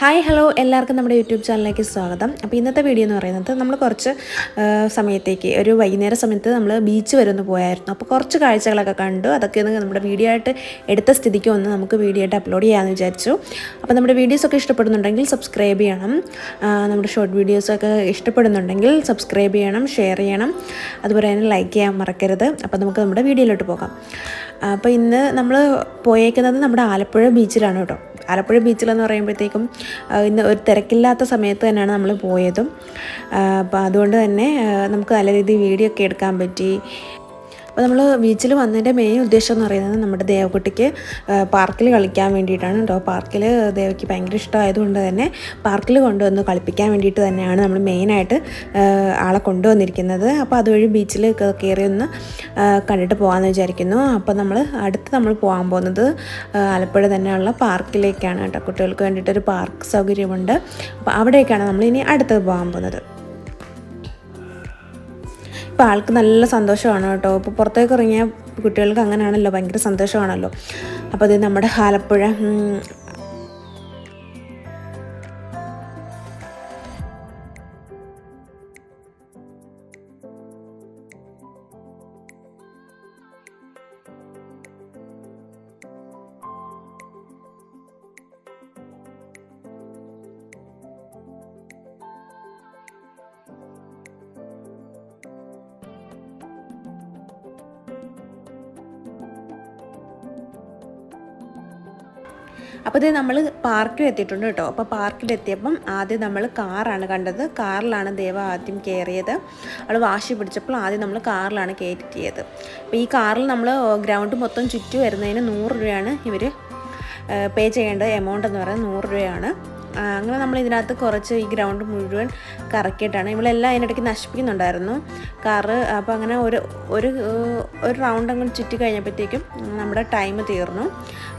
Hi hello എല്ലാവർക്കും നമ്മുടെ YouTube ചാനലിലേക്ക് സ്വാഗതം. അപ്പോൾ ഇന്നത്തെ വീഡിയോ എന്ന് പറയുന്നത് നമ്മൾ കുറച്ച് സമയത്തേക്ക് ഒരു വൈകുന്നേര സമയത്ത് നമ്മൾ ബീച്ച് വരെ ഒന്ന് പോയായിരുന്നു. അപ്പോൾ കുറച്ച് കാഴ്ചകളൊക്കെ കണ്ടു. അതൊക്കെ ഒന്ന് നമ്മുടെ വീഡിയോ ആയിട്ട് എടുത്ത സ്ഥിതിക്ക് ഒന്ന് നമുക്ക് വീഡിയോ ആയിട്ട് അപ്ലോഡ് ചെയ്യാമെന്ന് വിചാരിച്ചു. അപ്പോൾ നമ്മുടെ വീഡിയോസൊക്കെ ഇഷ്ടപ്പെടുന്നുണ്ടെങ്കിൽ സബ്സ്ക്രൈബ് ചെയ്യണം. നമ്മുടെ ഷോർട്ട് വീഡിയോസൊക്കെ ഇഷ്ടപ്പെടുന്നുണ്ടെങ്കിൽ സബ്സ്ക്രൈബ് ചെയ്യണം, ഷെയർ ചെയ്യണം, അതുപോലെ തന്നെ ലൈക്ക് ചെയ്യാൻ മറക്കരുത്. അപ്പോൾ നമുക്ക് നമ്മുടെ വീഡിയോയിലോട്ട് പോകാം. അപ്പോൾ ഇന്ന് നമ്മൾ പോയേക്കുന്നത് നമ്മുടെ ആലപ്പുഴ ബീച്ചിലാണ് കേട്ടോ. ആലപ്പുഴ ബീച്ചിലെന്ന് പറയുമ്പോഴത്തേക്കും ഇന്ന് ഒരു തിരക്കില്ലാത്ത സമയത്ത് തന്നെയാണ് നമ്മൾ പോയതും. അപ്പോൾ അതുകൊണ്ട് തന്നെ നമുക്ക് നല്ല രീതിയിൽ വീഡിയോ ഒക്കെ എടുക്കാൻ പറ്റി. അപ്പോൾ നമ്മൾ ബീച്ചിൽ വന്നതിൻ്റെ മെയിൻ ഉദ്ദേശം എന്ന് പറയുന്നത് നമ്മുടെ ദേവക്കുട്ടിക്ക് പാർക്കിൽ കളിക്കാൻ വേണ്ടിയിട്ടാണ് കേട്ടോ. പാർക്കിൽ ദേവയ്ക്ക് ഭയങ്കര ഇഷ്ടമായതുകൊണ്ട് തന്നെ പാർക്കിൽ കൊണ്ടുവന്ന് കളിപ്പിക്കാൻ വേണ്ടിയിട്ട് തന്നെയാണ് നമ്മൾ മെയിനായിട്ട് ആളെ കൊണ്ടുവന്നിരിക്കുന്നത്. അപ്പോൾ അതുവഴി ബീച്ചിൽ കയറി ഒന്ന് കണ്ടിട്ട് പോകാമെന്ന് വിചാരിക്കുന്നു. അപ്പോൾ നമ്മൾ പോകാൻ പോകുന്നത് ആലപ്പുഴ തന്നെയുള്ള പാർക്കിലേക്കാണ് കേട്ടോ. കുട്ടികൾക്ക് വേണ്ടിയിട്ടൊരു പാർക്ക് സൗകര്യമുണ്ട്. അപ്പോൾ അവിടേക്കാണ് നമ്മളിനി അടുത്തത് പോകാൻ പോകുന്നത്. ഇപ്പോൾ ആൾക്ക് നല്ല സന്തോഷമാണ് കേട്ടോ. ഇപ്പോൾ പുറത്തേക്ക് ഇറങ്ങിയ കുട്ടികൾക്ക് അങ്ങനെയാണല്ലോ, ഭയങ്കര സന്തോഷമാണല്ലോ. അപ്പോൾ അത് നമ്മുടെ ആലപ്പുഴ അപ്പോൾ ഇത് നമ്മൾ പാർക്കിൽ എത്തിയിട്ടുണ്ട് കേട്ടോ. അപ്പോൾ പാർക്കിലെത്തിയപ്പം ആദ്യം നമ്മൾ കാറാണ് കണ്ടത്. കാറിലാണ് ദേവ ആദ്യം കയറിയത്. അവൾ വാശി പിടിച്ചപ്പോൾ ആദ്യം നമ്മൾ കാറിലാണ് കയറ്റിയത്. അപ്പോൾ ഈ കാറിൽ നമ്മൾ ഗ്രൗണ്ട് മൊത്തം ചുറ്റി വരുന്നതിന് 100 രൂപയാണ് ഇവർ പേ ചെയ്യേണ്ട എമൗണ്ട് എന്ന് പറയുന്നത് 100 രൂപയാണ്. അങ്ങനെ നമ്മൾ ഇതിനകത്ത് കുറച്ച് ഈ ഗ്രൗണ്ട് മുഴുവൻ കറക്കിയിട്ടാണ്. ഇവളെല്ലാം അതിനിടയ്ക്ക് നശിപ്പിക്കുന്നുണ്ടായിരുന്നു കാറ്. അപ്പോൾ അങ്ങനെ ഒരു റൗണ്ട് അങ്ങ് ചുറ്റി കഴിഞ്ഞപ്പോഴത്തേക്കും നമ്മുടെ ടൈം തീർന്നു.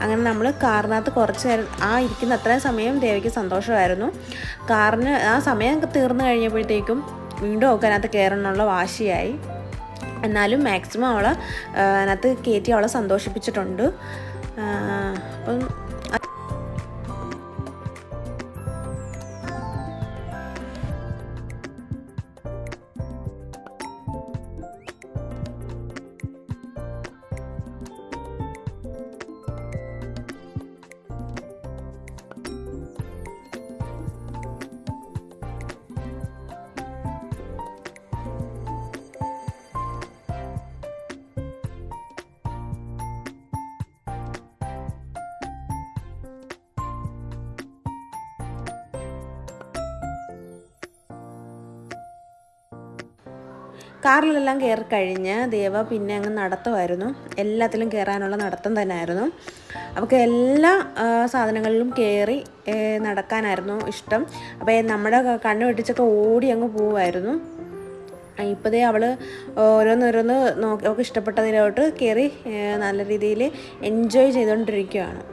അങ്ങനെ നമ്മൾ കാറിനകത്ത് കുറച്ച് നേരം ഇരിക്കുന്ന അത്രയും സമയം ദേവിക്ക് സന്തോഷമായിരുന്നു. കാറിന് ആ സമയം തീർന്നു കഴിഞ്ഞപ്പോഴത്തേക്കും വീണ്ടും ഒക്കെ അതിനകത്ത് കയറണമെന്നുള്ള വാശിയായി. എന്നാലും മാക്സിമം അവളെ അതിനകത്ത് കയറ്റി അവളെ സന്തോഷിപ്പിച്ചിട്ടുണ്ട്. അപ്പം കാറിലെല്ലാം കയറി കഴിഞ്ഞ് ദേവ പിന്നെ അങ്ങ് നടത്തമായിരുന്നു. എല്ലാത്തിലും കയറാനുള്ള നടത്തം തന്നെ ആയിരുന്നു. അവൾക്ക് എല്ലാ സാധനങ്ങളിലും കയറി നടക്കാനായിരുന്നു ഇഷ്ടം. അപ്പോൾ നമ്മുടെ കണ്ണ് വെട്ടിച്ചൊക്കെ ഓടി അങ്ങ് പോവുമായിരുന്നു. ഇപ്പോഴേ അവൾ ഓരോന്നോരോന്ന് നോക്കി അവൾക്ക് ഇഷ്ടപ്പെട്ടതിലോട്ട് കയറി നല്ല രീതിയിൽ എൻജോയ് ചെയ്തുകൊണ്ടിരിക്കുകയാണ്.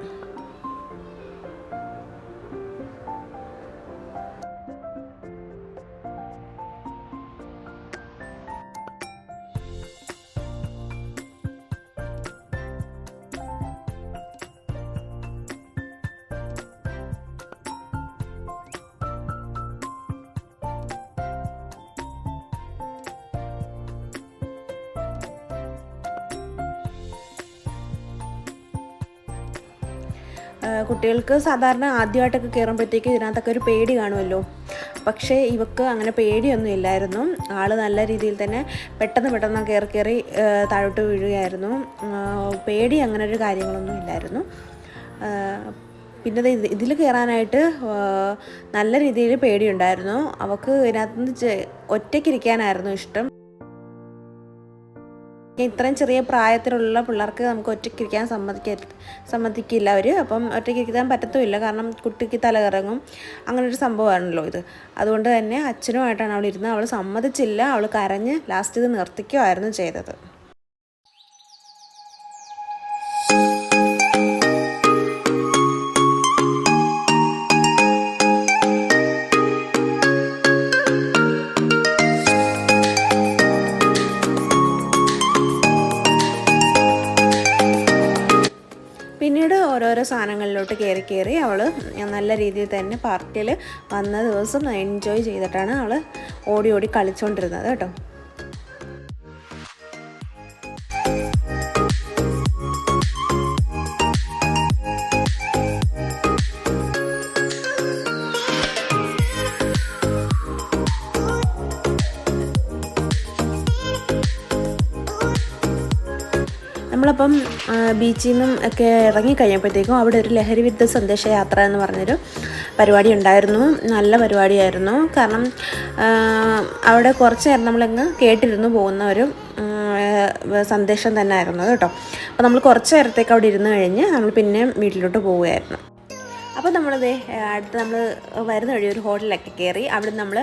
കുട്ടികൾക്ക് സാധാരണ ആദ്യമായിട്ടൊക്കെ കയറുമ്പോഴത്തേക്ക് ഇതിനകത്തൊക്കെ ഒരു പേടി കാണുമല്ലോ. പക്ഷേ ഇവക്ക് അങ്ങനെ പേടിയൊന്നും ഇല്ലായിരുന്നു. ആൾ നല്ല രീതിയിൽ തന്നെ പെട്ടെന്ന് കയറി താഴോട്ട് വീഴുകയായിരുന്നു. പേടി അങ്ങനെ ഒരു കാര്യങ്ങളൊന്നും ഇല്ലായിരുന്നു. പിന്നെ ഇതിൽ കയറാനായിട്ട് നല്ല രീതിയിൽ പേടിയുണ്ടായിരുന്നു. അവൾക്ക് ഇതിനകത്തുനിന്ന് ഒറ്റയ്ക്കിരിക്കാനായിരുന്നു ഇഷ്ടം. ഇത്രയും ചെറിയ പ്രായത്തിലുള്ള പിള്ളേർക്ക് നമുക്ക് ഒറ്റയ്ക്കിരിക്കാൻ സമ്മതിക്കില്ല അവർ. അപ്പം ഒറ്റയ്ക്കിരിക്കാൻ പറ്റത്തുമില്ല, കാരണം കുട്ടിക്ക് തലകറങ്ങും. അങ്ങനൊരു സംഭവമാണല്ലോ ഇത്. അതുകൊണ്ട് തന്നെ അച്ഛനുമായിട്ടാണ് അവൾ ഇരുന്നത്. അവൾ സമ്മതിച്ചില്ല. അവൾ കരഞ്ഞ് ലാസ്റ്റ് ഇത് നിർത്തിക്കുകയായിരുന്നു ചെയ്തത്. പിന്നീട് ഓരോരോ സാധനങ്ങളിലോട്ട് കയറി അവൾ നല്ല രീതിയിൽ തന്നെ പാർക്കിൽ വന്ന ദിവസം എൻജോയ് ചെയ്തിട്ടാണ് അവൾ ഓടി കളിച്ചുകൊണ്ടിരുന്നത് കേട്ടോ. നമ്മളപ്പം ബീച്ചിൽ നിന്നും ഒക്കെ ഇറങ്ങിക്കഴിഞ്ഞപ്പോഴത്തേക്കും അവിടെ ഒരു ലഹരി വിരുദ്ധ സന്ദേശയാത്ര എന്ന് പറഞ്ഞൊരു പരിപാടി ഉണ്ടായിരുന്നു. നല്ല പരിപാടിയായിരുന്നു. കാരണം അവിടെ കുറച്ച് നേരം നമ്മളങ്ങ് കേട്ടിരുന്നു പോകുന്ന ഒരു സന്ദേശം തന്നെ ആയിരുന്നു കേട്ടോ. അപ്പോൾ നമ്മൾ കുറച്ച് നേരത്തേക്ക് അവിടെ ഇരുന്ന് കഴിഞ്ഞ് നമ്മൾ പിന്നെ വീട്ടിലോട്ട് പോവുകയായിരുന്നു. അപ്പോൾ നമ്മളത് അടുത്ത് നമ്മൾ വരുന്ന വഴി ഒരു ഹോട്ടലിലൊക്കെ കയറി. അവിടെ നമ്മൾ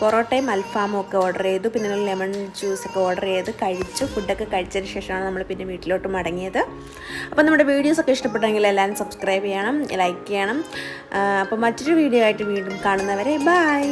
പൊറോട്ടയും അൽഫാമും ഒക്കെ ഓർഡർ ചെയ്തു. പിന്നെ ലെമൺ ജ്യൂസൊക്കെ ഓർഡർ ചെയ്ത് കഴിച്ചു. ഫുഡൊക്കെ കഴിച്ചതിന് ശേഷമാണ് നമ്മൾ പിന്നെ വീട്ടിലോട്ട് മടങ്ങിയത്. അപ്പോൾ നമ്മുടെ വീഡിയോസൊക്കെ ഇഷ്ടപ്പെട്ടെങ്കിൽ എല്ലാവരും സബ്സ്ക്രൈബ് ചെയ്യണം, ലൈക്ക് ചെയ്യണം. അപ്പോൾ മറ്റൊരു വീഡിയോ ആയിട്ട് വീണ്ടും കാണുന്നവരെ ബൈ.